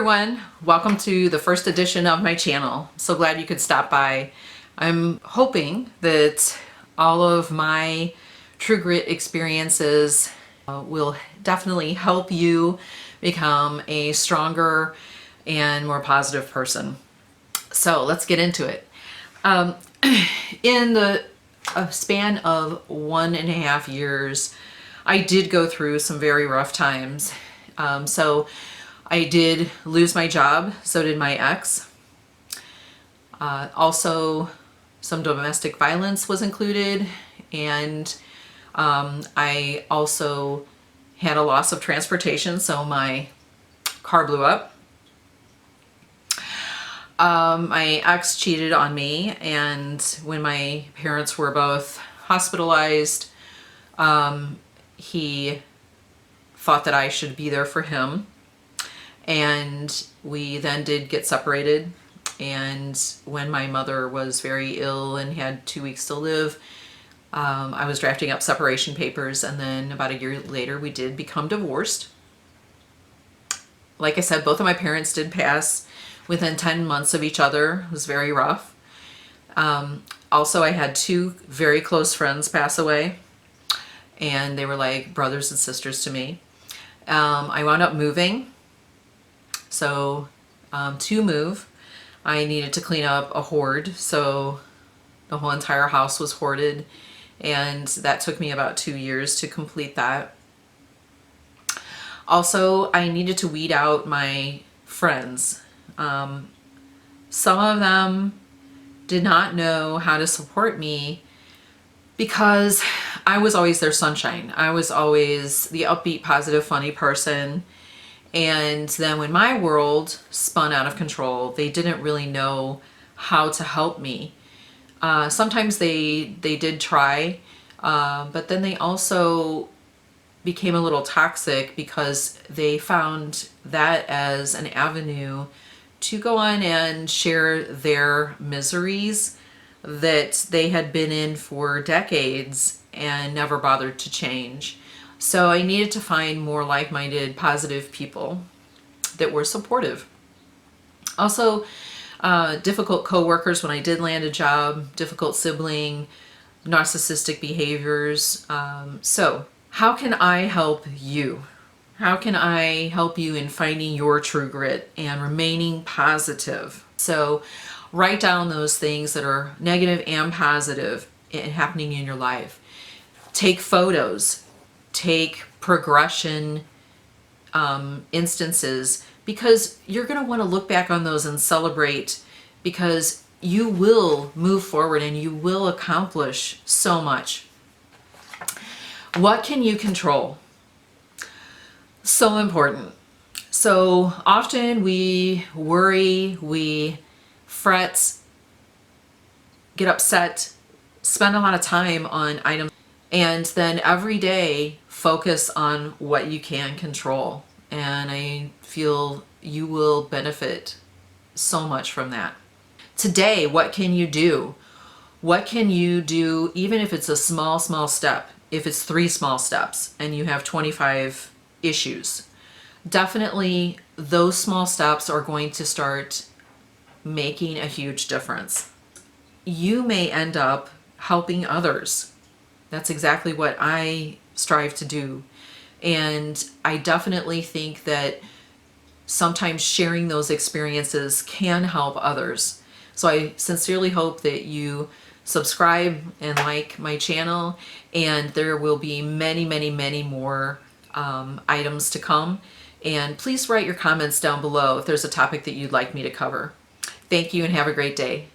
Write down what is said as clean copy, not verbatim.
everyone, welcome to the first edition of my channel. So glad you could stop by. I'm hoping that all of my True Grit experiences will definitely help you become a stronger and more positive person. So let's get into it. In the span of 1.5 years, I did go through some very rough times. So I did lose my job, so did my ex. Also, some domestic violence was included, and I also had a loss of transportation, so my car blew up. My ex cheated on me, and when my parents were both hospitalized, he thought that I should be there for him. And we then did get separated. And when my mother was very ill and had 2 weeks to live, I was drafting up separation papers. And then about a year later, we did become divorced. Like I said, both of my parents did pass within 10 months of each other. It was very rough. Also, I had 2 very close friends pass away, and they were like brothers and sisters to me. I wound up moving. So to move, I needed to clean up a hoard. So the whole entire house was hoarded, and that took me about 2 years to complete that. Also, I needed to weed out my friends. Some of them did not know how to support me because I was always their sunshine. I was always the upbeat, positive, funny person. And then when my world spun out of control, they didn't really know how to help me. Sometimes they did try, but then they also became a little toxic because they found that as an avenue to go on and share their miseries that they had been in for decades and never bothered to change. So I needed to find more like-minded, positive people that were supportive. Also, difficult coworkers when I did land a job, difficult sibling, narcissistic behaviors. So how can I help you? How can I help you in finding your true grit and remaining positive? So write down those things that are negative and positive happening in your life. Take photos. Take progression instances, because you're going to want to look back on those and celebrate, because you will move forward and you will accomplish so much. What can you control? So important. So often we worry, we fret, get upset, spend a lot of time on items, and then every day focus on what you can control. And I feel you will benefit so much from that. Today, what can you do? What can you do, even if it's a small step? If it's 3 small steps and you have 25 issues, definitely those small steps are going to start making a huge difference. You may end up helping others. That's exactly what I strive to do. And I definitely think that sometimes sharing those experiences can help others. So I sincerely hope that you subscribe and like my channel, and there will be many more items to come. And please write your comments down below if there's a topic that you'd like me to cover. Thank you and have a great day.